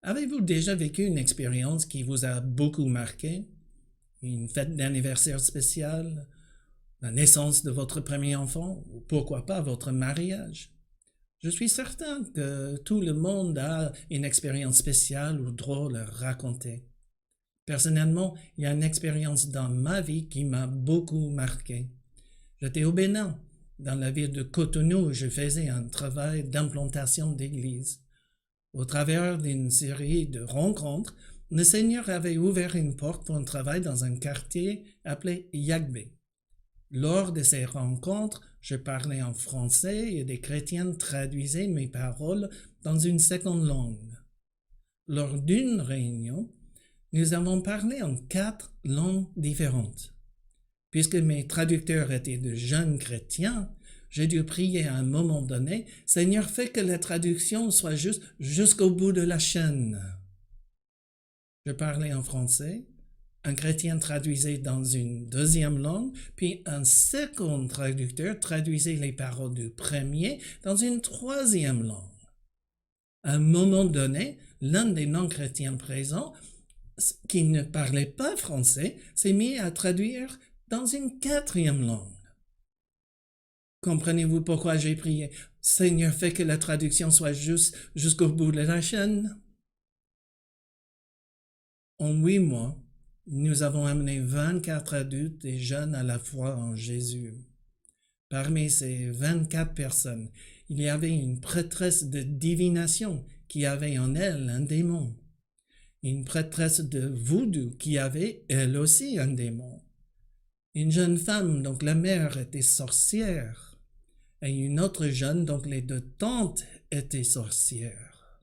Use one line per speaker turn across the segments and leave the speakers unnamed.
Avez-vous déjà vécu une expérience qui vous a beaucoup marqué? Une fête d'anniversaire spéciale? La naissance de votre premier enfant? Ou pourquoi pas votre mariage? Je suis certain que tout le monde a une expérience spéciale ou drôle à raconter. Personnellement, il y a une expérience dans ma vie qui m'a beaucoup marqué. J'étais au Bénin, dans la ville de Cotonou, où je faisais un travail d'implantation d'église. Au travers d'une série de rencontres, le Seigneur avait ouvert une porte pour un travail dans un quartier appelé Yagbé. Lors de ces rencontres, je parlais en français et des chrétiens traduisaient mes paroles dans une seconde langue. Lors d'une réunion, nous avons parlé en 4 langues différentes. Puisque mes traducteurs étaient de jeunes chrétiens, j'ai dû prier à un moment donné, Seigneur, fais que la traduction soit juste jusqu'au bout de la chaîne. Je parlais en français, un chrétien traduisait dans une deuxième langue, puis un second traducteur traduisait les paroles du premier dans une troisième langue. À un moment donné, l'un des non-chrétiens présents, qui ne parlait pas français, s'est mis à traduire dans une quatrième langue. Comprenez-vous pourquoi j'ai prié? Seigneur, fais que la traduction soit juste jusqu'au bout de la chaîne. En 8 mois, nous avons amené 24 adultes et jeunes à la foi en Jésus. Parmi ces 24 personnes, il y avait une prêtresse de divination qui avait en elle un démon. Une prêtresse de voodoo qui avait elle aussi un démon. Une jeune femme dont la mère était sorcière. Et une autre jeune dont les 2 tantes étaient sorcières.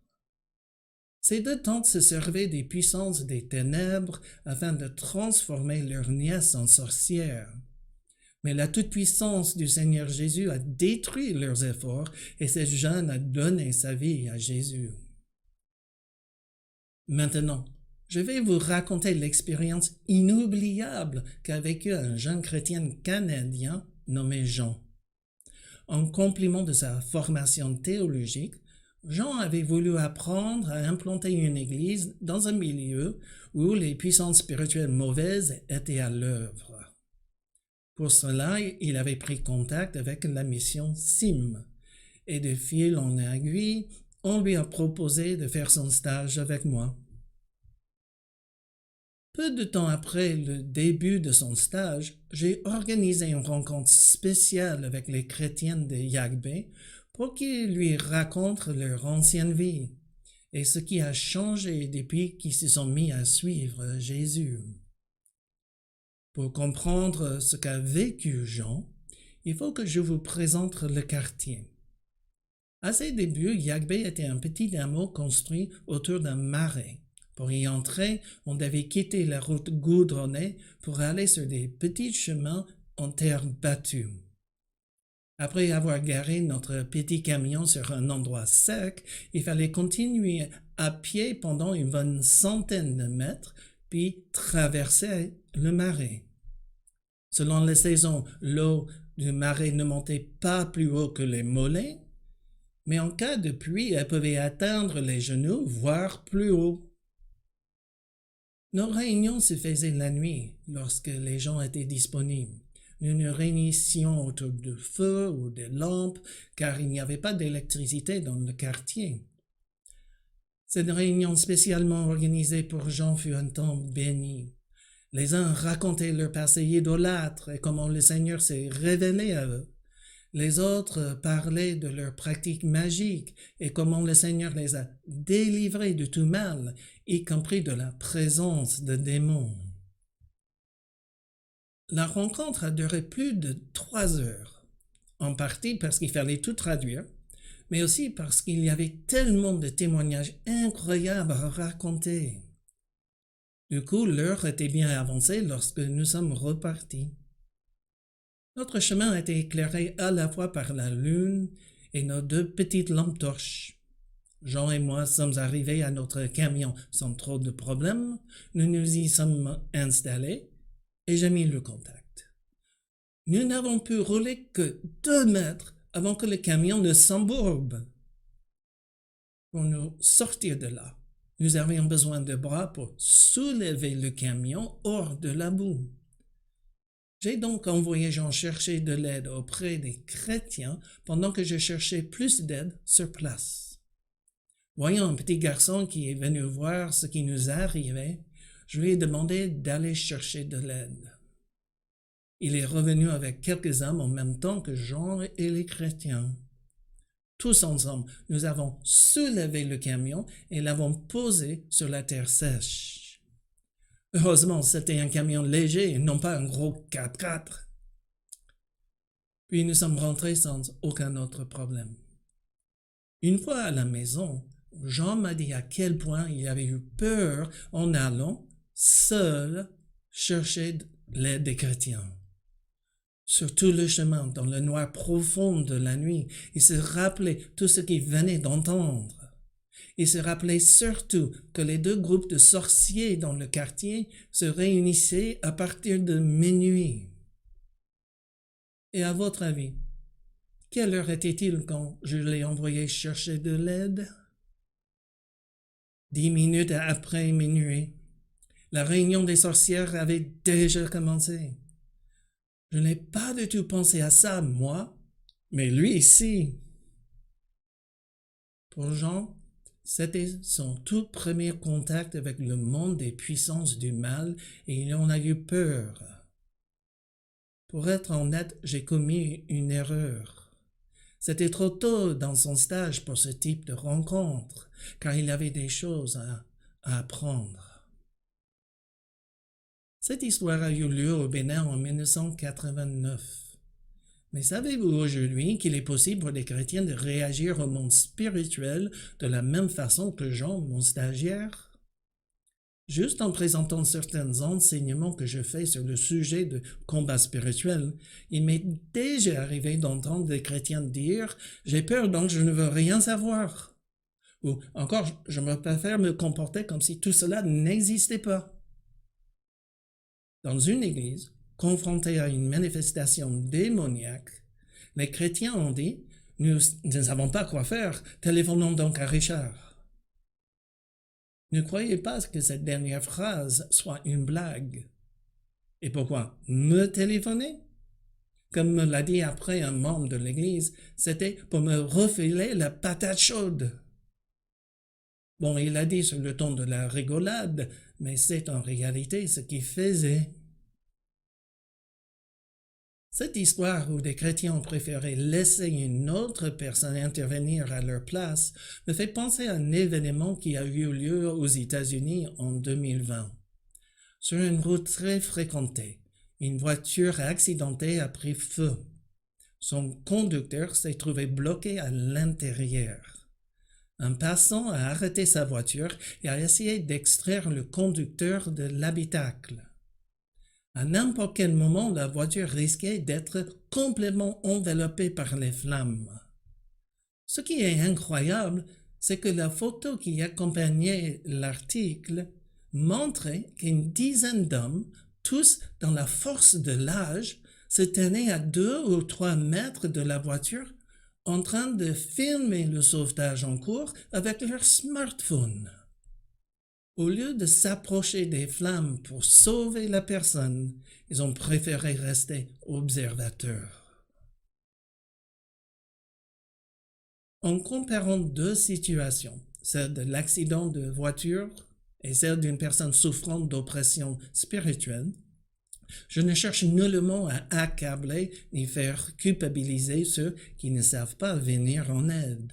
Ces 2 tantes se servaient des puissances des ténèbres afin de transformer leur nièce en sorcière. Mais la toute-puissance du Seigneur Jésus a détruit leurs efforts et cette jeune a donné sa vie à Jésus. Maintenant, je vais vous raconter l'expérience inoubliable qu'a vécue un jeune chrétien canadien nommé Jean. En complément de sa formation théologique, Jean avait voulu apprendre à implanter une église dans un milieu où les puissances spirituelles mauvaises étaient à l'œuvre. Pour cela, il avait pris contact avec la mission SIM, et de fil en aiguille, on lui a proposé de faire son stage avec moi. Peu de temps après le début de son stage, j'ai organisé une rencontre spéciale avec les chrétiens de Yagbé pour qu'ils lui racontent leur ancienne vie et ce qui a changé depuis qu'ils se sont mis à suivre Jésus. Pour comprendre ce qu'a vécu Jean, il faut que je vous présente le quartier. À ses débuts, Yagbé était un petit hameau construit autour d'un marais. Pour y entrer, on devait quitter la route goudronnée pour aller sur des petits chemins en terre battue. Après avoir garé notre petit camion sur un endroit sec, il fallait continuer à pied pendant une bonne centaine de mètres, puis traverser le marais. Selon les saisons, l'eau du marais ne montait pas plus haut que les mollets, mais en cas de pluie, elle pouvait atteindre les genoux, voire plus haut. Nos réunions se faisaient la nuit, lorsque les gens étaient disponibles. Nous nous réunissions autour du feu ou des lampes, car il n'y avait pas d'électricité dans le quartier. Cette réunion spécialement organisée pour Jean fut un temps béni. Les uns racontaient leur passé idolâtre et comment le Seigneur s'est révélé à eux. Les autres parlaient de leurs pratiques magiques et comment le Seigneur les a délivrés de tout mal, y compris de la présence de démons. La rencontre a duré plus de 3 heures, en partie parce qu'il fallait tout traduire, mais aussi parce qu'il y avait tellement de témoignages incroyables à raconter. Du coup, l'heure était bien avancée lorsque nous sommes repartis. Notre chemin était éclairé à la fois par la lune et nos 2 petites lampes torches. Jean et moi sommes arrivés à notre camion sans trop de problèmes. Nous nous y sommes installés et j'ai mis le contact. Nous n'avons pu rouler que 2 mètres avant que le camion ne s'embourbe. Pour nous sortir de là, Nous avions besoin de bras pour soulever le camion hors de la boue. J'ai donc envoyé Jean chercher de l'aide auprès des chrétiens pendant que je cherchais plus d'aide sur place. Voyant un petit garçon qui est venu voir ce qui nous arrivait, je lui ai demandé d'aller chercher de l'aide. Il est revenu avec quelques hommes en même temps que Jean et les chrétiens. Tous ensemble, nous avons soulevé le camion et l'avons posé sur la terre sèche. Heureusement, c'était un camion léger et non pas un gros 4x4. Puis nous sommes rentrés sans aucun autre problème. Une fois à la maison, Jean m'a dit à quel point il avait eu peur en allant seul chercher l'aide des chrétiens. Sur tout le chemin, dans le noir profond de la nuit, il se rappelait tout ce qu'il venait d'entendre. Il se rappelait surtout que les deux groupes de sorciers dans le quartier se réunissaient à partir de minuit. Et à votre avis, quelle heure était-il quand je l'ai envoyé chercher de l'aide? 10 minutes après minuit. La réunion des sorcières avait déjà commencé. Je n'ai pas du tout pensé à ça, moi, mais lui ici. Pour Jean, c'était son tout premier contact avec le monde des puissances du mal et il en a eu peur. Pour être honnête, j'ai commis une erreur. C'était trop tôt dans son stage pour ce type de rencontre, car il avait des choses à apprendre. Cette histoire a eu lieu au Bénin en 1989. Mais savez-vous aujourd'hui qu'il est possible pour les chrétiens de réagir au monde spirituel de la même façon que Jean, mon stagiaire? Juste en présentant certains enseignements que je fais sur le sujet de combat spirituel, il m'est déjà arrivé d'entendre des chrétiens dire « J'ai peur donc je ne veux rien savoir » ou encore « Je me préfère me comporter comme si tout cela n'existait pas ». Dans une église, confrontée à une manifestation démoniaque, les chrétiens ont dit « Nous ne savons pas quoi faire, téléphonons donc à Richard ». Ne croyez pas que cette dernière phrase soit une blague. Et pourquoi me téléphoner? Comme me l'a dit après un membre de l'église, c'était pour me refiler la patate chaude. Bon, il a dit sur le ton de la rigolade, mais c'est en réalité ce qu'il faisait. Cette histoire où des chrétiens ont préféré laisser une autre personne intervenir à leur place me fait penser à un événement qui a eu lieu aux États-Unis en 2020. Sur une route très fréquentée, une voiture accidentée a pris feu. Son conducteur s'est trouvé bloqué à l'intérieur. Un passant a arrêté sa voiture et a essayé d'extraire le conducteur de l'habitacle. À n'importe quel moment, la voiture risquait d'être complètement enveloppée par les flammes. Ce qui est incroyable, c'est que la photo qui accompagnait l'article montrait qu'une dizaine d'hommes, tous dans la force de l'âge, se tenaient à 2 ou 3 mètres de la voiture en train de filmer le sauvetage en cours avec leur smartphone. Au lieu de s'approcher des flammes pour sauver la personne, ils ont préféré rester observateurs. En comparant deux situations, celle de l'accident de voiture et celle d'une personne souffrant d'oppression spirituelle, je ne cherche nullement à accabler ni faire culpabiliser ceux qui ne savent pas venir en aide.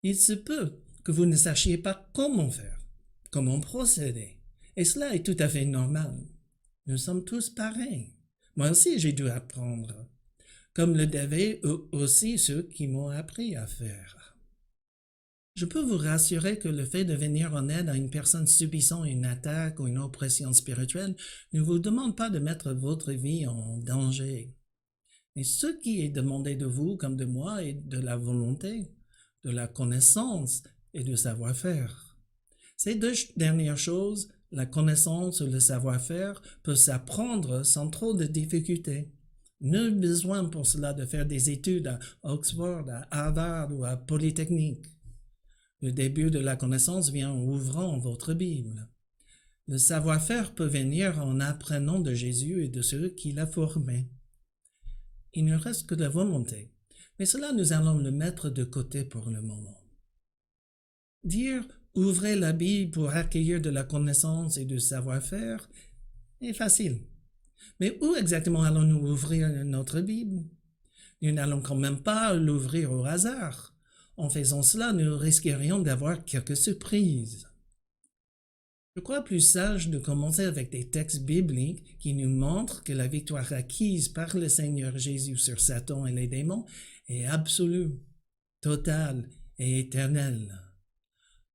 Il se peut que vous ne sachiez pas comment faire, comment procéder, et cela est tout à fait normal. Nous sommes tous pareils. Moi aussi j'ai dû apprendre, comme le devaient eux aussi ceux qui m'ont appris à faire. Je peux vous rassurer que le fait de venir en aide à une personne subissant une attaque ou une oppression spirituelle ne vous demande pas de mettre votre vie en danger. Mais ce qui est demandé de vous comme de moi est de la volonté, de la connaissance et du savoir-faire. Ces deux dernières choses, la connaissance et le savoir-faire, peuvent s'apprendre sans trop de difficultés. Nul besoin pour cela de faire des études à Oxford, à Harvard ou à Polytechnique. Le début de la connaissance vient en ouvrant votre Bible. Le savoir-faire peut venir en apprenant de Jésus et de ceux qui l'a formé. Il ne reste que de la volonté, mais cela nous allons le mettre de côté pour le moment. Dire « ouvrez la Bible pour accueillir de la connaissance et du savoir-faire » est facile. Mais où exactement allons-nous ouvrir notre Bible? Nous n'allons quand même pas l'ouvrir au hasard. En faisant cela, nous risquerions d'avoir quelques surprises. Je crois plus sage de commencer avec des textes bibliques qui nous montrent que la victoire acquise par le Seigneur Jésus sur Satan et les démons est absolue, totale et éternelle.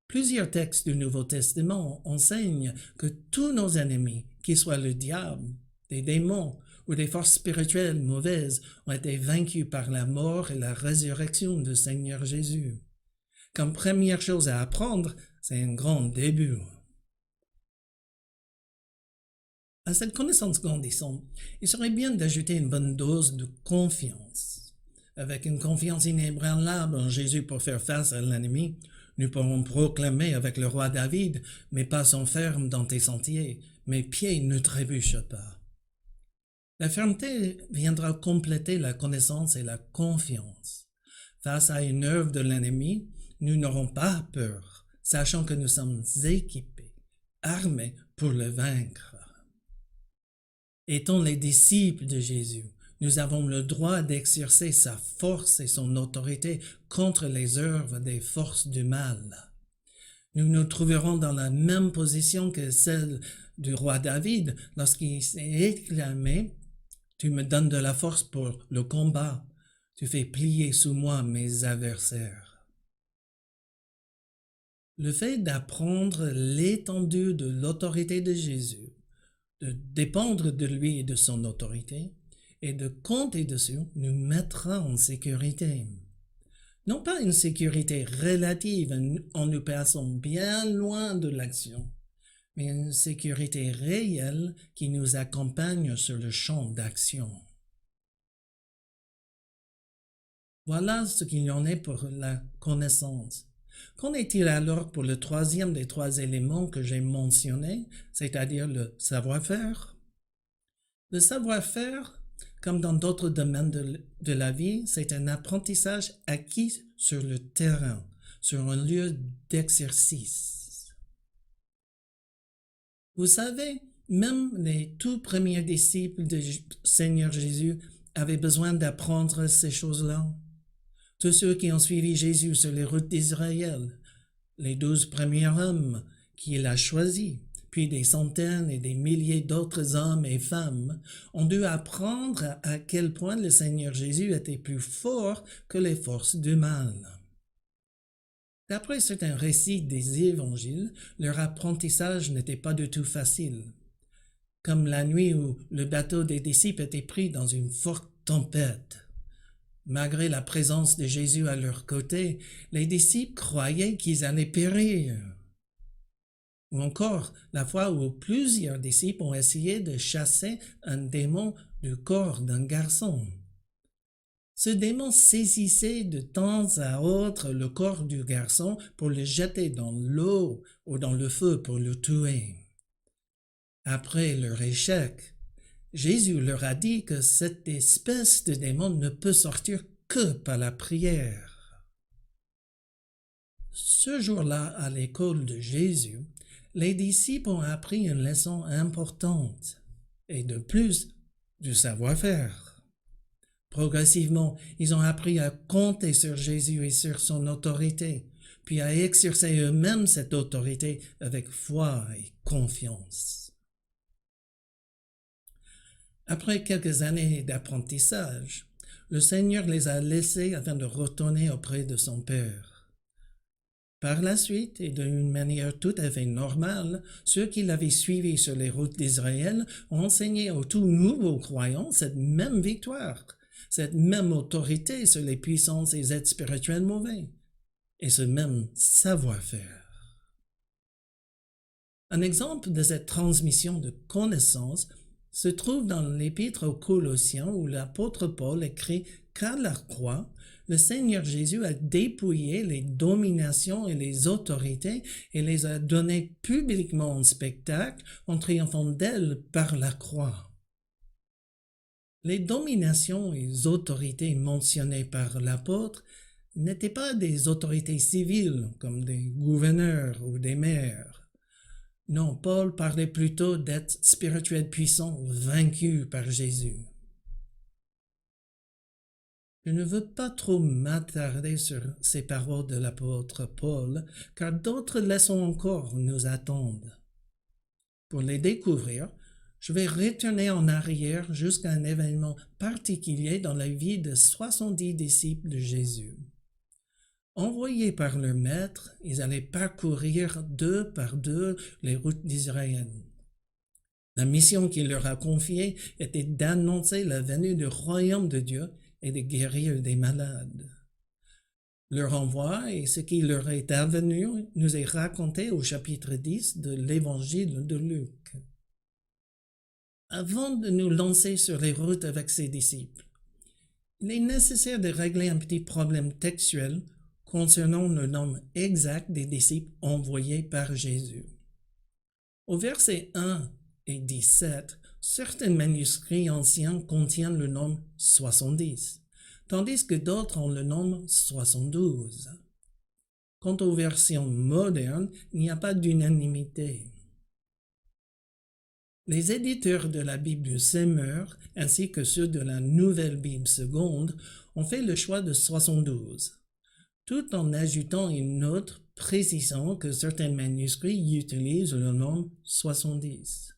Plusieurs textes du Nouveau Testament enseignent que tous nos ennemis, qu'ils soient le diable, des démons ou des forces spirituelles mauvaises, ont été vaincus par la mort et la résurrection du Seigneur Jésus. Comme première chose à apprendre, c'est un grand début. À cette connaissance grandissante, il serait bien d'ajouter une bonne dose de confiance. Avec une confiance inébranlable en Jésus pour faire face à l'ennemi, nous pourrons proclamer avec le roi David « Mes pas sont fermes dans tes sentiers, mes pieds ne trébuchent pas ». La fermeté viendra compléter la connaissance et la confiance. Face à une œuvre de l'ennemi, nous n'aurons pas peur, sachant que nous sommes équipés, armés pour le vaincre. Étant les disciples de Jésus, nous avons le droit d'exercer sa force et son autorité contre les œuvres des forces du mal. Nous nous trouverons dans la même position que celle du roi David lorsqu'il s'est exclamé « Tu me donnes de la force pour le combat, tu fais plier sous moi mes adversaires. » Le fait d'apprendre l'étendue de l'autorité de Jésus, de dépendre de lui et de son autorité, et de compter dessus nous mettra en sécurité. Non pas une sécurité relative en nous passant bien loin de l'action, mais une sécurité réelle qui nous accompagne sur le champ d'action. Voilà ce qu'il y en est pour la connaissance. Qu'en est-il alors pour le troisième des trois éléments que j'ai mentionnés, c'est-à-dire le savoir-faire? Le savoir-faire, comme dans d'autres domaines de la vie, c'est un apprentissage acquis sur le terrain, sur un lieu d'exercice. Vous savez, même les tout premiers disciples du Seigneur Jésus avaient besoin d'apprendre ces choses-là. Tous ceux qui ont suivi Jésus sur les routes d'Israël, les 12 premiers hommes qu'il a choisis, puis des centaines et des milliers d'autres hommes et femmes, ont dû apprendre à quel point le Seigneur Jésus était plus fort que les forces du mal. D'après certains récits des évangiles, leur apprentissage n'était pas du tout facile. Comme la nuit où le bateau des disciples était pris dans une forte tempête. Malgré la présence de Jésus à leur côté, les disciples croyaient qu'ils allaient périr. Ou encore, la fois où plusieurs disciples ont essayé de chasser un démon du corps d'un garçon. Ce démon saisissait de temps à autre le corps du garçon pour le jeter dans l'eau ou dans le feu pour le tuer. Après leur échec, Jésus leur a dit que cette espèce de démon ne peut sortir que par la prière. Ce jour-là, à l'école de Jésus, les disciples ont appris une leçon importante, et de plus, du savoir-faire. Progressivement, ils ont appris à compter sur Jésus et sur son autorité, puis à exercer eux-mêmes cette autorité avec foi et confiance. Après quelques années d'apprentissage, le Seigneur les a laissés afin de retourner auprès de son Père. Par la suite, et d'une manière tout à fait normale, ceux qui l'avaient suivi sur les routes d'Israël ont enseigné aux tout nouveaux croyants cette même victoire, cette même autorité sur les puissances et êtres spirituels mauvais, et ce même savoir-faire. Un exemple de cette transmission de connaissances se trouve dans l'épître aux Colossiens où l'apôtre Paul écrit qu'à la croix, le Seigneur Jésus a dépouillé les dominations et les autorités et les a données publiquement en spectacle en triomphant d'elles par la croix. Les dominations et les autorités mentionnées par l'apôtre n'étaient pas des autorités civiles comme des gouverneurs ou des maires. Non, Paul parlait plutôt d'êtres spirituels puissants vaincus par Jésus. Je ne veux pas trop m'attarder sur ces paroles de l'apôtre Paul, car d'autres leçons encore nous attendent. Pour les découvrir, je vais retourner en arrière jusqu'à un événement particulier dans la vie de 70 disciples de Jésus. Envoyés par leur maître, ils allaient parcourir deux par deux les routes d'Israël. La mission qu'il leur a confiée était d'annoncer la venue du royaume de Dieu et de guérir des malades. Leur envoi et ce qui leur est advenu nous est raconté au chapitre 10 de l'Évangile de Luc. Avant de nous lancer sur les routes avec ses disciples, il est nécessaire de régler un petit problème textuel concernant le nombre exact des disciples envoyés par Jésus. Au verset 1 et 17, certains manuscrits anciens contiennent le nombre 70, tandis que d'autres ont le nombre 72. Quant aux versions modernes, il n'y a pas d'unanimité. Les éditeurs de la Bible Semeur, ainsi que ceux de la Nouvelle Bible seconde, ont fait le choix de 72, tout en ajoutant une note précisant que certains manuscrits utilisent le nombre 70.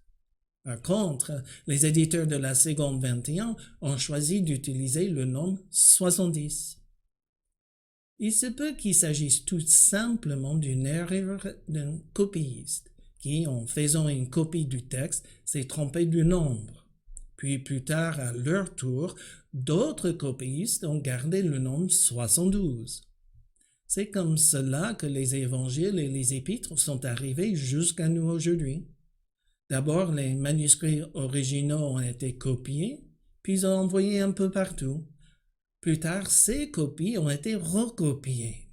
Par contre, les éditeurs de la seconde 21 ont choisi d'utiliser le nombre 70. Il se peut qu'il s'agisse tout simplement d'une erreur d'un copiste qui, en faisant une copie du texte, s'est trompé du nombre. Puis plus tard, à leur tour, d'autres copistes ont gardé le nombre 72. C'est comme cela que les évangiles et les épîtres sont arrivés jusqu'à nous aujourd'hui. D'abord, les manuscrits originaux ont été copiés, puis envoyés un peu partout. Plus tard, ces copies ont été recopiées.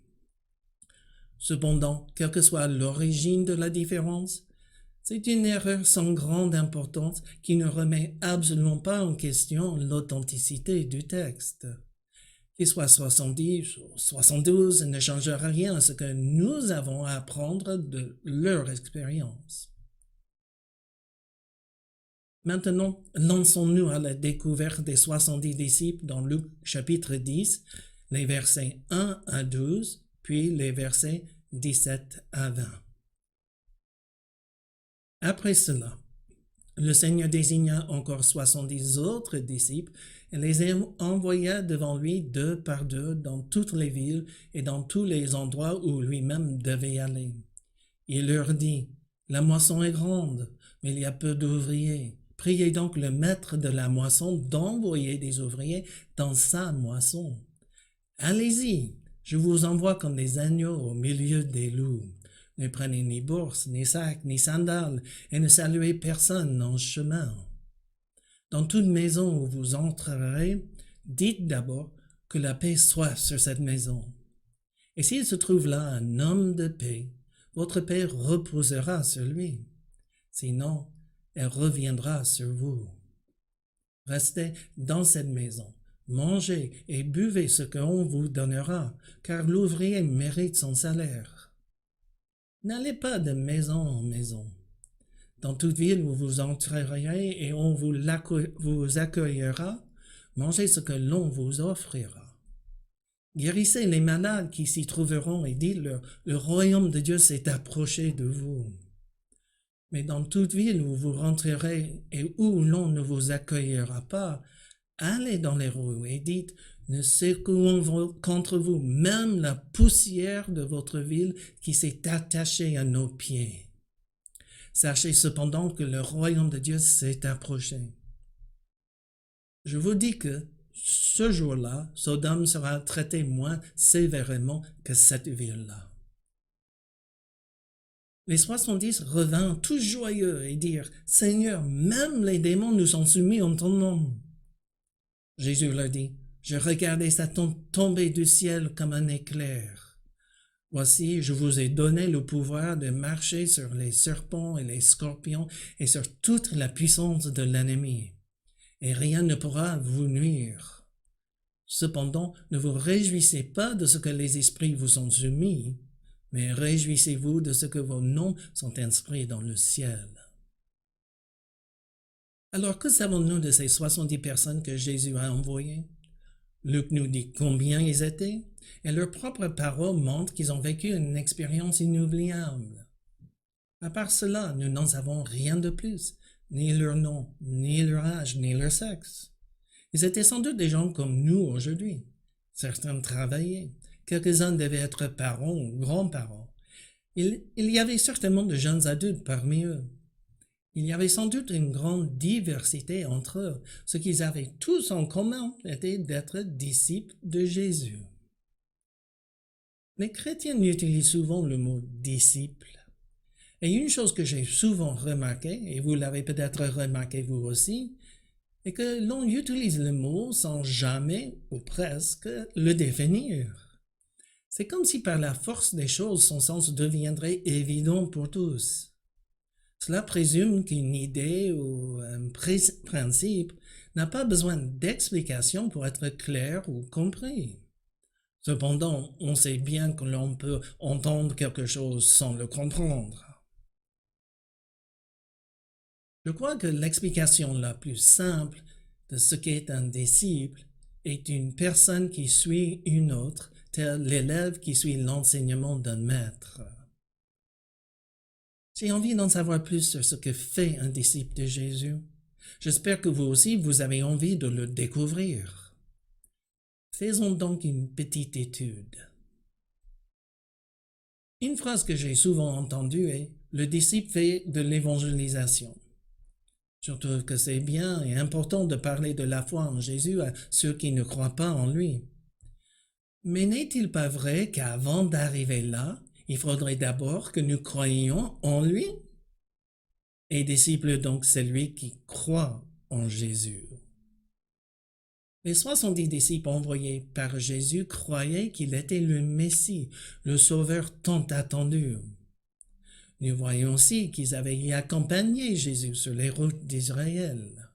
Cependant, quelle que soit l'origine de la différence, c'est une erreur sans grande importance qui ne remet absolument pas en question l'authenticité du texte. Qu'il soit 70 ou 72 ne changera rien à ce que nous avons à apprendre de leur expérience. Maintenant, lançons-nous à la découverte des 70 disciples dans Luc chapitre 10, les versets 1 à 12, puis les versets 17 à 20. Après cela, le Seigneur désigna encore 70 autres disciples et les envoya devant lui deux par deux dans toutes les villes et dans tous les endroits où lui-même devait aller. Il leur dit, « La moisson est grande, mais il y a peu d'ouvriers. Priez donc le maître de la moisson d'envoyer des ouvriers dans sa moisson. Allez-y, je vous envoie comme des agneaux au milieu des loups. Ne prenez ni bourse, ni sac, ni sandales, et ne saluez personne en chemin. Dans toute maison où vous entrerez, dites d'abord que la paix soit sur cette maison. Et s'il se trouve là un homme de paix, votre paix reposera sur lui. Sinon, elle reviendra sur vous. Restez dans cette maison, mangez et buvez ce qu'on vous donnera, car l'ouvrier mérite son salaire. N'allez pas de maison en maison. Dans toute ville où vous entrerez et on vous accueillera, mangez ce que l'on vous offrira. Guérissez les malades qui s'y trouveront et dites-leur, le royaume de Dieu s'est approché de vous. Mais dans toute ville où vous rentrerez et où l'on ne vous accueillera pas, allez dans les rues et dites, ne secouons contre vous même la poussière de votre ville qui s'est attachée à nos pieds. Sachez cependant que le royaume de Dieu s'est approché. Je vous dis que ce jour-là, Sodome sera traité moins sévèrement que cette ville-là. Les 70 revinrent tous joyeux et dirent, « Seigneur, même les démons nous sont soumis en ton nom. » Jésus leur dit, je regardais Satan tomber du ciel comme un éclair. Voici, je vous ai donné le pouvoir de marcher sur les serpents et les scorpions et sur toute la puissance de l'ennemi, et rien ne pourra vous nuire. Cependant, ne vous réjouissez pas de ce que les esprits vous ont soumis, mais réjouissez-vous de ce que vos noms sont inscrits dans le ciel. Alors, que savons-nous de ces 70 personnes que Jésus a envoyées? Luc nous dit combien ils étaient, et leurs propres paroles montrent qu'ils ont vécu une expérience inoubliable. À part cela, nous n'en savons rien de plus, ni leur nom, ni leur âge, ni leur sexe. Ils étaient sans doute des gens comme nous aujourd'hui. Certains travaillaient, quelques-uns devaient être parents ou grands-parents. Il y avait certainement de jeunes adultes parmi eux. Il y avait sans doute une grande diversité entre eux. Ce qu'ils avaient tous en commun était d'être disciples de Jésus. Les chrétiens utilisent souvent le mot « disciple ». Et une chose que j'ai souvent remarqué, et vous l'avez peut-être remarqué vous aussi, est que l'on utilise le mot sans jamais, ou presque, le définir. C'est comme si par la force des choses son sens deviendrait évident pour tous. Cela présume qu'une idée ou un principe n'a pas besoin d'explication pour être clair ou compris. Cependant, on sait bien que l'on peut entendre quelque chose sans le comprendre. Je crois que l'explication la plus simple de ce qu'est un disciple est une personne qui suit une autre, tel l'élève qui suit l'enseignement d'un maître. J'ai envie d'en savoir plus sur ce que fait un disciple de Jésus. J'espère que vous aussi, vous avez envie de le découvrir. Faisons donc une petite étude. Une phrase que j'ai souvent entendue est « Le disciple fait de l'évangélisation ». Surtout que c'est bien et important de parler de la foi en Jésus à ceux qui ne croient pas en lui. Mais n'est-il pas vrai qu'avant d'arriver là, il faudrait d'abord que nous croyions en lui? Et disciple donc celui qui croit en Jésus. Les 70 disciples envoyés par Jésus croyaient qu'il était le Messie, le Sauveur tant attendu. Nous voyons aussi qu'ils avaient accompagné Jésus sur les routes d'Israël.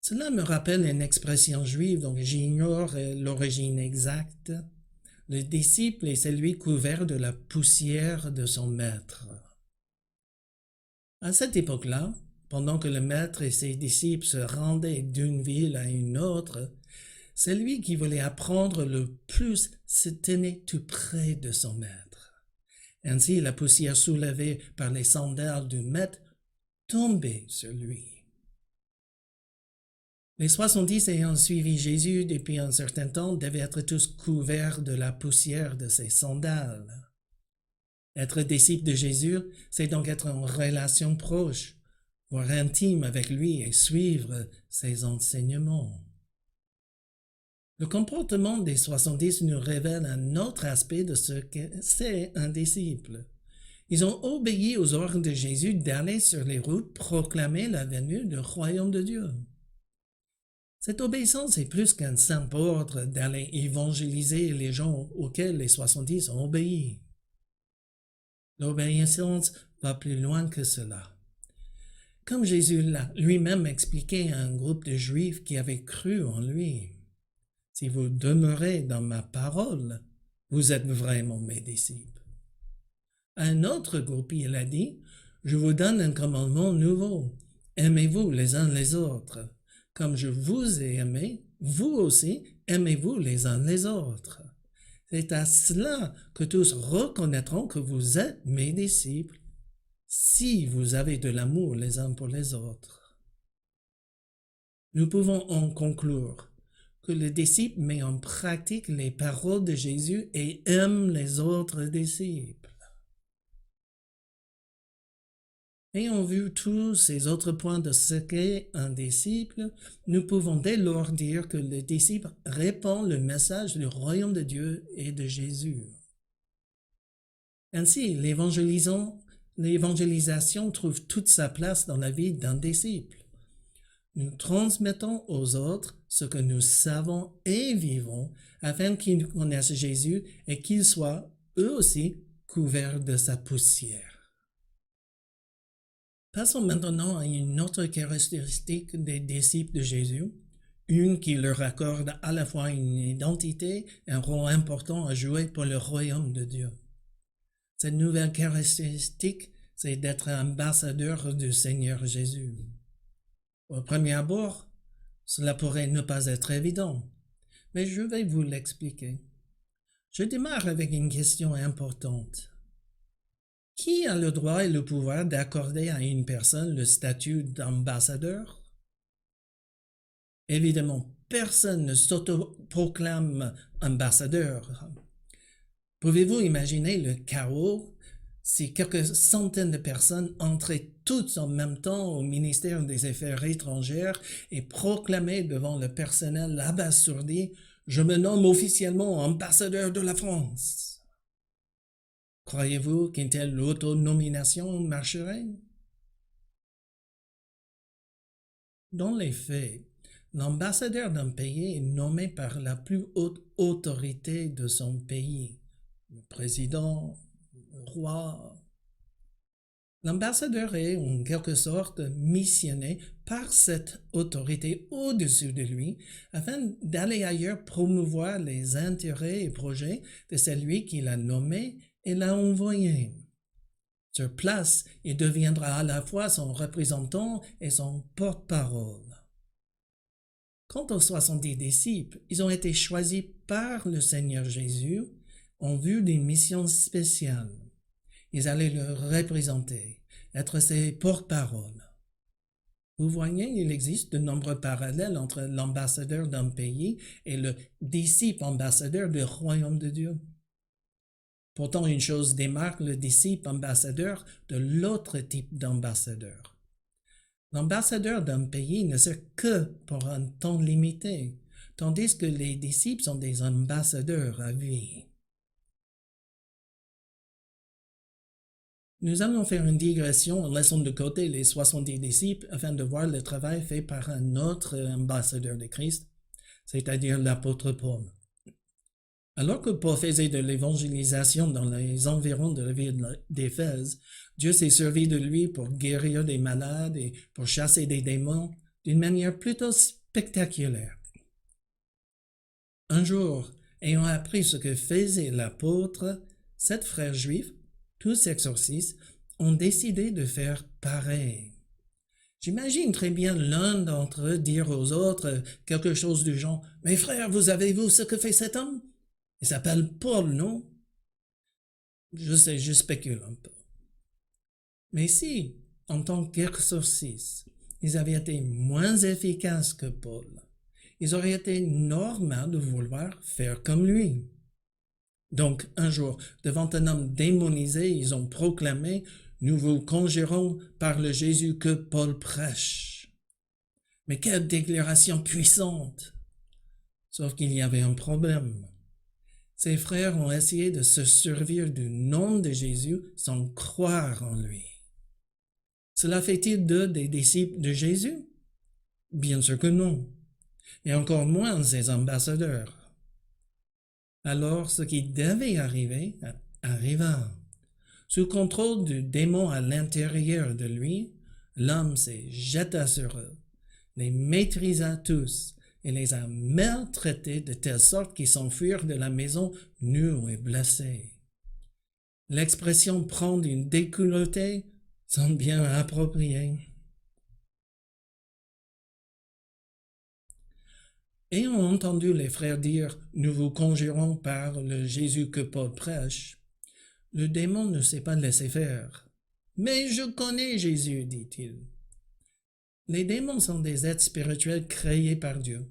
Cela me rappelle une expression juive dont j'ignore l'origine exacte. Le disciple est celui couvert de la poussière de son maître. À cette époque-là, pendant que le maître et ses disciples se rendaient d'une ville à une autre, celui qui voulait apprendre le plus se tenait tout près de son maître. Ainsi, la poussière soulevée par les sandales du maître tombait sur lui. Les 70 ayant suivi Jésus depuis un certain temps devaient être tous couverts de la poussière de ses sandales. Être disciple de Jésus, c'est donc être en relation proche, voire intime avec lui et suivre ses enseignements. Le comportement des 70 nous révèle un autre aspect de ce que c'est un disciple. Ils ont obéi aux ordres de Jésus d'aller sur les routes proclamer la venue du royaume de Dieu. Cette obéissance est plus qu'un simple ordre d'aller évangéliser les gens auxquels les 70 ont obéi. L'obéissance va plus loin que cela. Comme Jésus l'a lui-même expliqué à un groupe de Juifs qui avaient cru en lui. Si vous demeurez dans ma parole, vous êtes vraiment mes disciples. À un autre groupe, il a dit, je vous donne un commandement nouveau. Aimez-vous les uns les autres. Comme je vous ai aimé, vous aussi, aimez-vous les uns les autres. C'est à cela que tous reconnaîtront que vous êtes mes disciples, si vous avez de l'amour les uns pour les autres. Nous pouvons en conclure que le disciple met en pratique les paroles de Jésus et aime les autres disciples. Ayant vu tous ces autres points de ce qu'est un disciple, nous pouvons dès lors dire que le disciple répand le message du royaume de Dieu et de Jésus. Ainsi, l'évangélisation trouve toute sa place dans la vie d'un disciple. Nous transmettons aux autres ce que nous savons et vivons afin qu'ils connaissent Jésus et qu'ils soient, eux aussi, couverts de sa poussière. Passons maintenant à une autre caractéristique des disciples de Jésus, une qui leur accorde à la fois une identité et un rôle important à jouer pour le royaume de Dieu. Cette nouvelle caractéristique, c'est d'être ambassadeur du Seigneur Jésus. Au premier abord, cela pourrait ne pas être évident, mais je vais vous l'expliquer. Je démarre avec une question importante. Qui a le droit et le pouvoir d'accorder à une personne le statut d'ambassadeur? Évidemment, personne ne s'autoproclame ambassadeur. Pouvez-vous imaginer le chaos si quelques centaines de personnes entraient toutes en même temps au ministère des Affaires étrangères et proclamaient devant le personnel abasourdi « Je me nomme officiellement ambassadeur de la France ». Croyez-vous qu'une telle autonomination marcherait? Dans les faits, l'ambassadeur d'un pays est nommé par la plus haute autorité de son pays, le président, le roi. L'ambassadeur est en quelque sorte missionné par cette autorité au-dessus de lui afin d'aller ailleurs promouvoir les intérêts et projets de celui qui l'a nommé et l'a envoyé. Sur place, il deviendra à la fois son représentant et son porte-parole. Quant aux 70 disciples, ils ont été choisis par le Seigneur Jésus en vue d'une mission spéciale. Ils allaient le représenter, être ses porte-paroles. Vous voyez, il existe de nombreux parallèles entre l'ambassadeur d'un pays et le disciple ambassadeur du royaume de Dieu. Pourtant, une chose démarque le disciple ambassadeur de l'autre type d'ambassadeur. L'ambassadeur d'un pays ne sert que pour un temps limité, tandis que les disciples sont des ambassadeurs à vie. Nous allons faire une digression en laissant de côté les 70 disciples afin de voir le travail fait par un autre ambassadeur de Christ, c'est-à-dire l'apôtre Paul. Alors que Paul faisait de l'évangélisation dans les environs de la ville d'Éphèse, Dieu s'est servi de lui pour guérir des malades et pour chasser des démons d'une manière plutôt spectaculaire. Un jour, ayant appris ce que faisait l'apôtre, 7 frères juifs, tous exorcistes, ont décidé de faire pareil. J'imagine très bien l'un d'entre eux dire aux autres quelque chose du genre « Mes frères, vous avez vu ce que fait cet homme? Il s'appelle Paul, non? » Je sais, je spécule un peu. Mais si, en tant qu'exorcistes, ils avaient été moins efficaces que Paul, ils auraient été normal de vouloir faire comme lui. Donc, un jour, devant un homme démonisé, ils ont proclamé « Nous vous conjurons par le Jésus que Paul prêche. » Mais quelle déclaration puissante! Sauf qu'il y avait un problème. Ses frères ont essayé de se servir du nom de Jésus sans croire en lui. Cela fait-il d'eux des disciples de Jésus? Bien sûr que non, et encore moins ses ambassadeurs. Alors ce qui devait arriver arriva. Sous contrôle du démon à l'intérieur de lui, l'homme s'est jeté sur eux, les maîtrisa tous et les a maltraités de telle sorte qu'ils s'enfuirent de la maison nus et blessés. L'expression prendre une déculottée semble bien appropriée. Ayant entendu les frères dire « Nous vous conjurons par le Jésus que Paul prêche », le démon ne s'est pas laissé faire. « Mais je connais Jésus, dit-il. » Les démons sont des êtres spirituels créés par Dieu,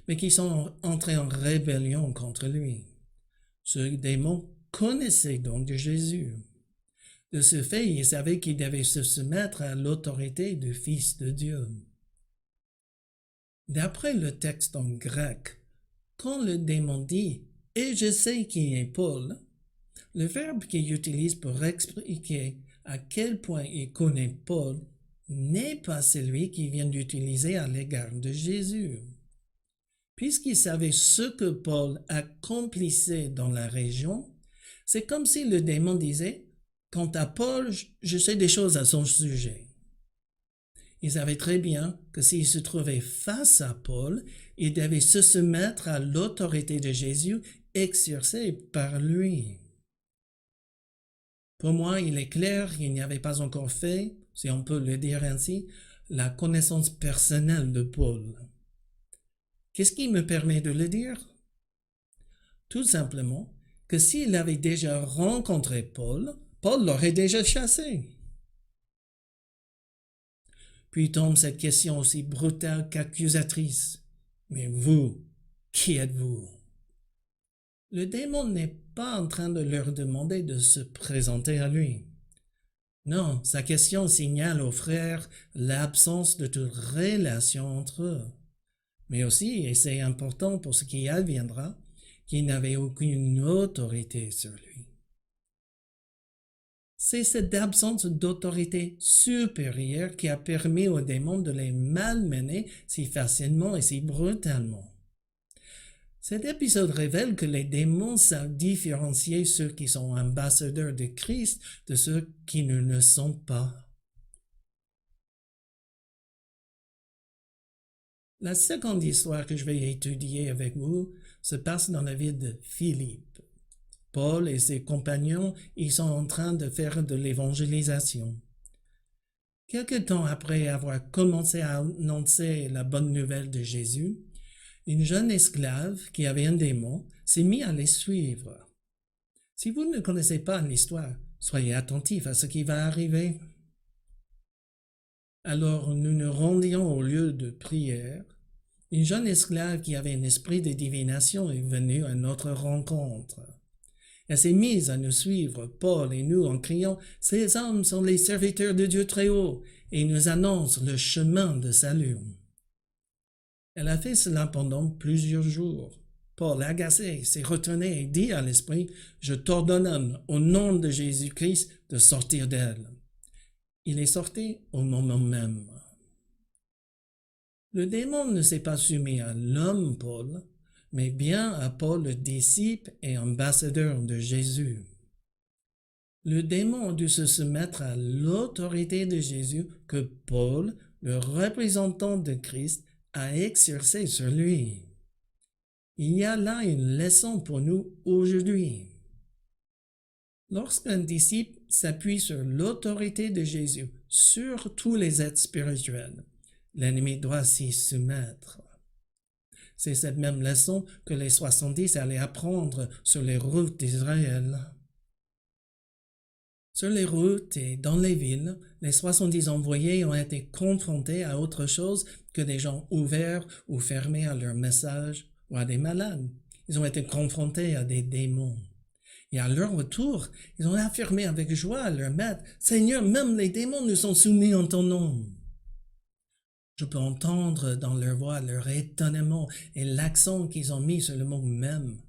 mais qui sont entrés en rébellion contre lui. Ce démon connaissait donc Jésus. De ce fait, il savait qu'il devait se soumettre à l'autorité du Fils de Dieu. D'après le texte en grec, quand le démon dit « et je sais qui est Paul », le verbe qu'il utilise pour expliquer à quel point il connaît Paul n'est pas celui qu'il vient d'utiliser à l'égard de Jésus. Puisqu'il savait ce que Paul accomplissait dans la région, c'est comme si le démon disait « Quant à Paul, je sais des choses à son sujet ». Il savait très bien que s'il se trouvait face à Paul, il devait se soumettre à l'autorité de Jésus exercée par lui. Pour moi, il est clair qu'il n'y avait pas encore fait, si on peut le dire ainsi, la connaissance personnelle de Paul. Qu'est-ce qui me permet de le dire? Tout simplement que s'il avait déjà rencontré Paul, Paul l'aurait déjà chassé. Puis tombe cette question aussi brutale qu'accusatrice. Mais vous, qui êtes-vous? Le démon n'est pas en train de leur demander de se présenter à lui. Non, sa question signale aux frères l'absence de toute relation entre eux. Mais aussi, et c'est important pour ce qui adviendra, qu'il n'avait aucune autorité sur lui. C'est cette absence d'autorité supérieure qui a permis aux démons de les malmener si facilement et si brutalement. Cet épisode révèle que les démons savent différencier ceux qui sont ambassadeurs de Christ de ceux qui ne le sont pas. La seconde histoire que je vais étudier avec vous se passe dans la ville de Philippe. Paul et ses compagnons y sont en train de faire de l'évangélisation. Quelque temps après avoir commencé à annoncer la bonne nouvelle de Jésus, une jeune esclave qui avait un démon s'est mise à les suivre. Si vous ne connaissez pas l'histoire, soyez attentifs à ce qui va arriver. Alors nous nous rendions au lieu de prière. Une jeune esclave qui avait un esprit de divination est venue à notre rencontre. Elle s'est mise à nous suivre, Paul et nous, en criant « Ces hommes sont les serviteurs de Dieu très haut et ils nous annoncent le chemin de salut. » Elle a fait cela pendant plusieurs jours. Paul, agacé, s'est retourné et dit à l'esprit « Je t'ordonne au nom de Jésus-Christ de sortir d'elle. » Il est sorti au moment même. Le démon ne s'est pas soumis à l'homme Paul, mais bien à Paul le disciple et ambassadeur de Jésus. Le démon a dû se soumettre à l'autorité de Jésus que Paul, le représentant de Christ, a exercé sur lui. Il y a là une leçon pour nous aujourd'hui. Lorsqu'un disciple s'appuie sur l'autorité de Jésus sur tous les êtres spirituels, l'ennemi doit s'y soumettre. C'est cette même leçon que les 70 allaient apprendre sur les routes d'Israël. Sur les routes et dans les villes, les 70 envoyés ont été confrontés à autre chose que des gens ouverts ou fermés à leur message ou à des malades. Ils ont été confrontés à des démons. Et à leur retour, ils ont affirmé avec joie à leur maître, « Seigneur, même les démons nous sont soumis en ton nom. » Je peux entendre dans leur voix leur étonnement et l'accent qu'ils ont mis sur le mot « même ».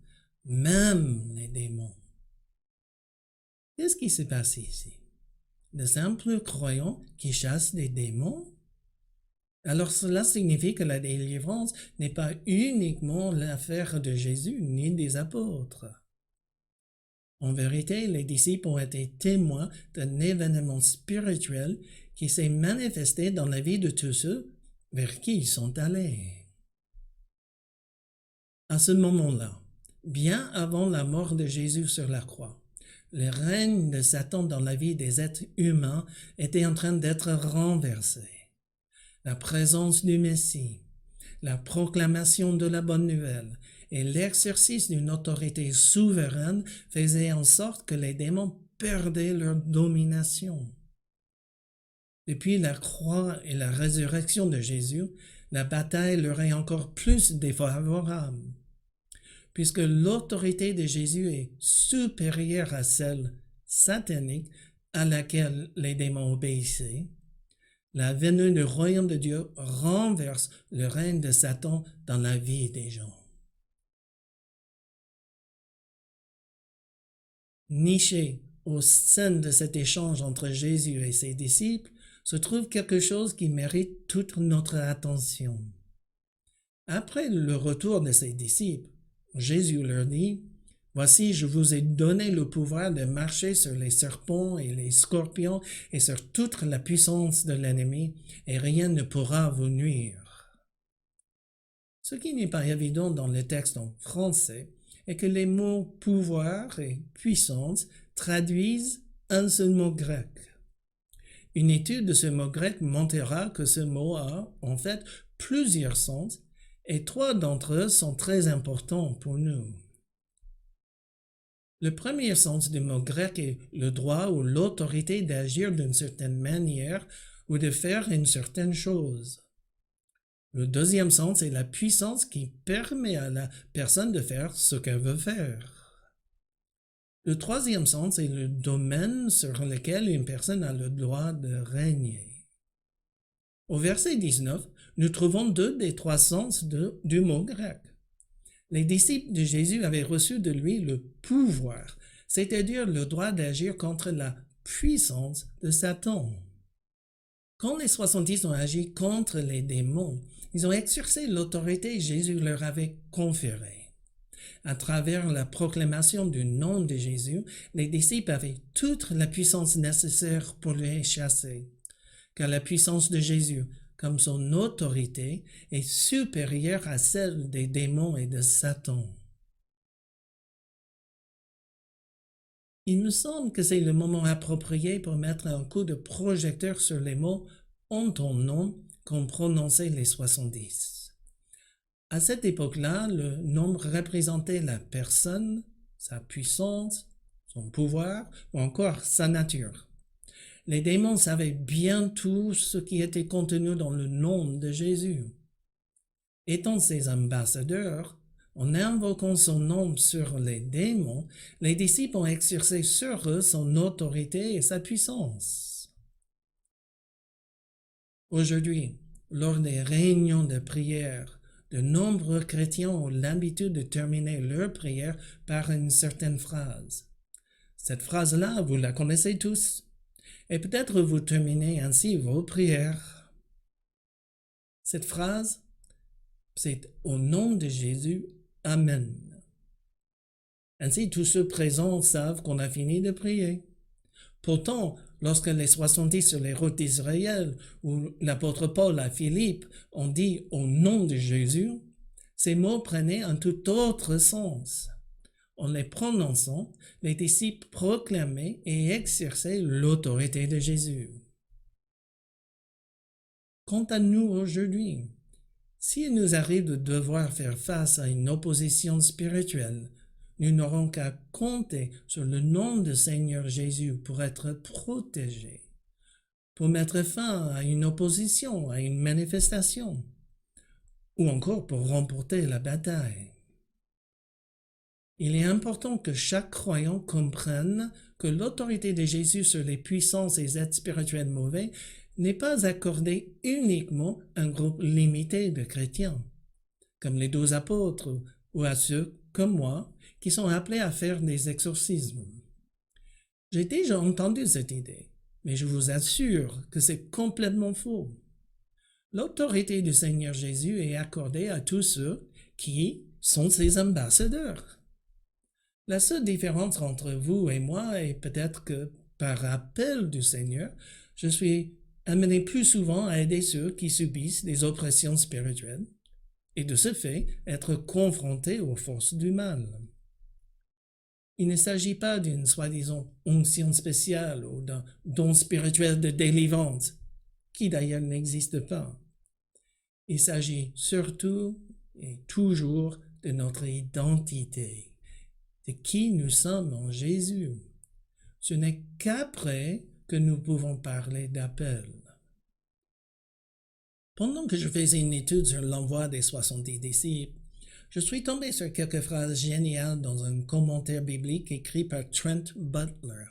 Même les démons. Qu'est-ce qui s'est passé ici? De simples croyants qui chassent des démons? Alors cela signifie que la délivrance n'est pas uniquement l'affaire de Jésus ni des apôtres. En vérité, les disciples ont été témoins d'un événement spirituel qui s'est manifesté dans la vie de tous ceux vers qui ils sont allés. À ce moment-là, bien avant la mort de Jésus sur la croix, le règne de Satan dans la vie des êtres humains était en train d'être renversé. La présence du Messie, la proclamation de la bonne nouvelle et l'exercice d'une autorité souveraine faisaient en sorte que les démons perdaient leur domination. Depuis la croix et la résurrection de Jésus, la bataille leur est encore plus défavorable, puisque l'autorité de Jésus est supérieure à celle satanique à laquelle les démons obéissaient. La venue du royaume de Dieu renverse le règne de Satan dans la vie des gens. Niché au sein de cet échange entre Jésus et ses disciples se trouve quelque chose qui mérite toute notre attention. Après le retour de ses disciples, Jésus leur dit, « Voici, je vous ai donné le pouvoir de marcher sur les serpents et les scorpions et sur toute la puissance de l'ennemi, et rien ne pourra vous nuire. » Ce qui n'est pas évident dans le texte en français est que les mots « pouvoir » et « puissance » traduisent un seul mot grec. Une étude de ce mot grec montrera que ce mot a, en fait, plusieurs sens, et 3 d'entre eux sont très importants pour nous. Le premier sens du mot grec est le droit ou l'autorité d'agir d'une certaine manière ou de faire une certaine chose. Le deuxième sens est la puissance qui permet à la personne de faire ce qu'elle veut faire. Le troisième sens est le domaine sur lequel une personne a le droit de régner. Au verset 19, nous trouvons 2 des 3 sens du mot grec. Les disciples de Jésus avaient reçu de lui le pouvoir, c'est-à-dire le droit d'agir contre la puissance de Satan. Quand les 70 ont agi contre les démons, ils ont exercé l'autorité que Jésus leur avait conférée. À travers la proclamation du nom de Jésus, les disciples avaient toute la puissance nécessaire pour les chasser, car la puissance de Jésus, comme son autorité, est supérieure à celle des démons et de Satan. Il me semble que c'est le moment approprié pour mettre un coup de projecteur sur les mots « en ton nom » qu'ont prononcé les 70. À cette époque-là, le nombre représentait la personne, sa puissance, son pouvoir ou encore sa nature. Les démons savaient bien tout ce qui était contenu dans le nom de Jésus. Étant ses ambassadeurs, en invoquant son nom sur les démons, les disciples ont exercé sur eux son autorité et sa puissance. Aujourd'hui, lors des réunions de prière, de nombreux chrétiens ont l'habitude de terminer leur prière par une certaine phrase. Cette phrase-là, vous la connaissez tous. Et peut-être vous terminez ainsi vos prières. Cette phrase, c'est « au nom de Jésus, Amen ». Ainsi, tous ceux présents savent qu'on a fini de prier. Pourtant, lorsque les 70 sur les routes d'Israël ou l'apôtre Paul à Philippe ont dit « au nom de Jésus », ces mots prenaient un tout autre sens. En les prononçant, les disciples proclamaient et exerçaient l'autorité de Jésus. Quant à nous aujourd'hui, s'il nous arrive de devoir faire face à une opposition spirituelle, nous n'aurons qu'à compter sur le nom du Seigneur Jésus pour être protégés, pour mettre fin à une opposition, à une manifestation, ou encore pour remporter la bataille. Il est important que chaque croyant comprenne que l'autorité de Jésus sur les puissances et êtres spirituels mauvais n'est pas accordée uniquement à un groupe limité de chrétiens, comme les 12 apôtres ou à ceux, comme moi, qui sont appelés à faire des exorcismes. J'ai déjà entendu cette idée, mais je vous assure que c'est complètement faux. L'autorité du Seigneur Jésus est accordée à tous ceux qui sont ses ambassadeurs. La seule différence entre vous et moi est peut-être que, par appel du Seigneur, je suis amené plus souvent à aider ceux qui subissent des oppressions spirituelles et de ce fait être confrontés aux forces du mal. Il ne s'agit pas d'une soi-disant onction spéciale ou d'un don spirituel de délivrance, qui d'ailleurs n'existe pas. Il s'agit surtout et toujours de notre identité, de qui nous sommes en Jésus. Ce n'est qu'après que nous pouvons parler d'appel. Pendant que je faisais une étude sur l'envoi des 70 disciples, je suis tombé sur quelques phrases géniales dans un commentaire biblique écrit par Trent Butler.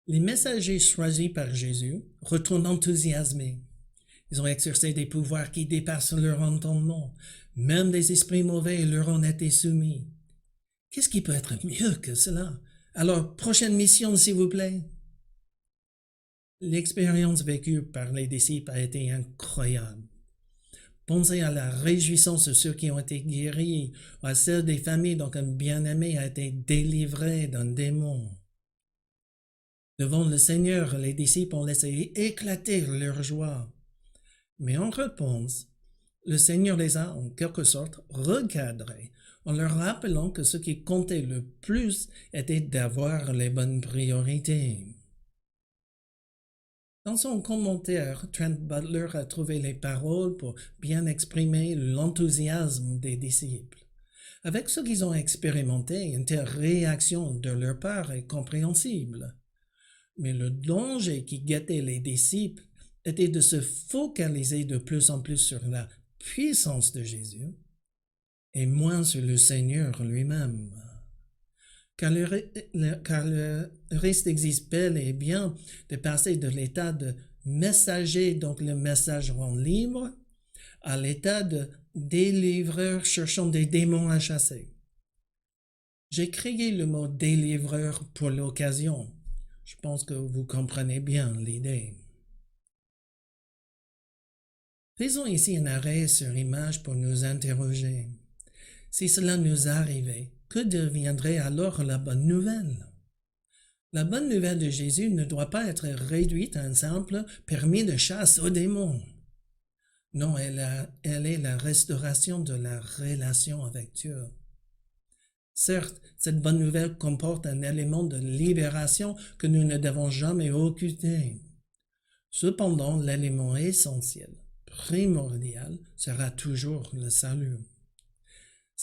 Les messagers choisis par Jésus retournent enthousiasmés. Ils ont exercé des pouvoirs qui dépassent leur entendement. Même des esprits mauvais leur ont été soumis. Qu'est-ce qui peut être mieux que cela? Alors, prochaine mission, s'il vous plaît. L'expérience vécue par les disciples a été incroyable. Pensez à la réjouissance de ceux qui ont été guéris, ou à celle des familles dont un bien-aimé a été délivré d'un démon. Devant le Seigneur, les disciples ont laissé éclater leur joie. Mais en réponse, le Seigneur les a en quelque sorte recadrés en leur rappelant que ce qui comptait le plus était d'avoir les bonnes priorités. Dans son commentaire, Trent Butler a trouvé les paroles pour bien exprimer l'enthousiasme des disciples. Avec ce qu'ils ont expérimenté, une telle réaction de leur part est compréhensible. Mais le danger qui guettait les disciples était de se focaliser de plus en plus sur la puissance de Jésus et moins sur le Seigneur lui-même. Car le risque existe bel et bien de passer de l'état de messager, donc le message rend libre, à l'état de délivreur cherchant des démons à chasser. J'ai créé le mot délivreur pour l'occasion. Je pense que vous comprenez bien l'idée. Faisons ici un arrêt sur image pour nous interroger. Si cela nous arrivait, que deviendrait alors la bonne nouvelle? La bonne nouvelle de Jésus ne doit pas être réduite à un simple permis de chasse aux démons. Non, elle est la restauration de la relation avec Dieu. Certes, cette bonne nouvelle comporte un élément de libération que nous ne devons jamais occulter. Cependant, l'élément essentiel, primordial, sera toujours le salut.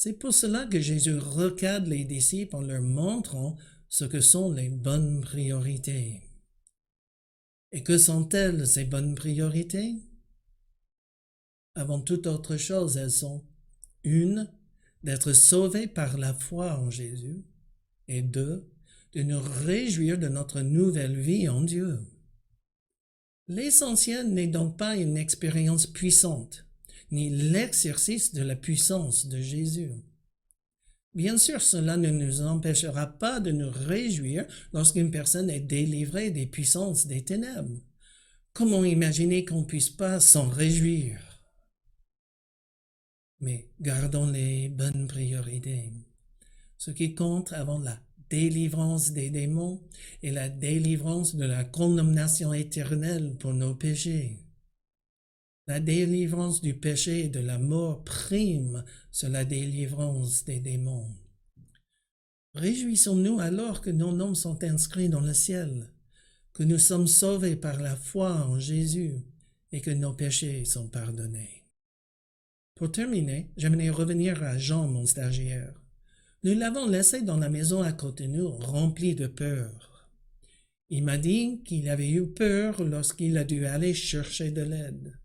C'est pour cela que Jésus recadre les disciples en leur montrant ce que sont les bonnes priorités. Et que sont-elles, ces bonnes priorités? Avant toute autre chose, elles sont 1. D'être sauvés par la foi en Jésus, et 2. De nous réjouir de notre nouvelle vie en Dieu. L'essentiel n'est donc pas une expérience puissante, ni l'exercice de la puissance de Jésus. Bien sûr, cela ne nous empêchera pas de nous réjouir lorsqu'une personne est délivrée des puissances des ténèbres. Comment imaginer qu'on ne puisse pas s'en réjouir? Mais gardons les bonnes priorités. Ce qui compte avant la délivrance des démons est la délivrance de la condamnation éternelle pour nos péchés. La délivrance du péché et de la mort prime sur la délivrance des démons. Réjouissons-nous alors que nos noms sont inscrits dans le ciel, que nous sommes sauvés par la foi en Jésus et que nos péchés sont pardonnés. Pour terminer, j'aimerais revenir à Jean, mon stagiaire. Nous l'avons laissé dans la maison à côté de nous, rempli de peur. Il m'a dit qu'il avait eu peur lorsqu'il a dû aller chercher de l'aide.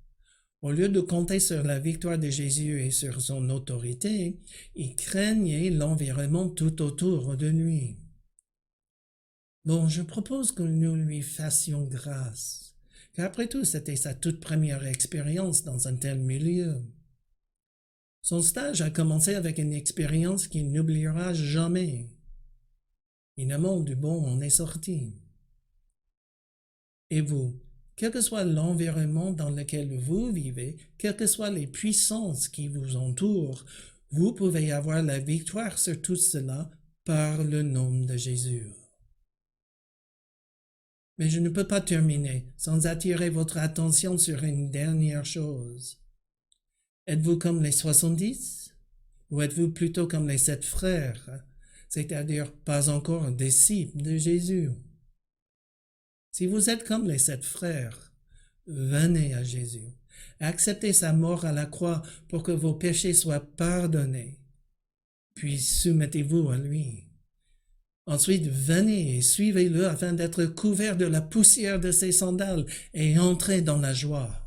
Au lieu de compter sur la victoire de Jésus et sur son autorité, il craignait l'environnement tout autour de lui. Bon, je propose que nous lui fassions grâce, car après tout, c'était sa toute première expérience dans un tel milieu. Son stage a commencé avec une expérience qu'il n'oubliera jamais. Finalement, du bon en est sorti. Et vous, quel que soit l'environnement dans lequel vous vivez, quelles que soient les puissances qui vous entourent, vous pouvez avoir la victoire sur tout cela par le nom de Jésus. Mais je ne peux pas terminer sans attirer votre attention sur une dernière chose. Êtes-vous comme les 70 ou êtes-vous plutôt comme les 7 frères, c'est-à-dire pas encore disciples de Jésus? Si vous êtes comme les 7 frères, venez à Jésus. Acceptez sa mort à la croix pour que vos péchés soient pardonnés. Puis soumettez-vous à lui. Ensuite, venez et suivez-le afin d'être couverts de la poussière de ses sandales et entrez dans la joie.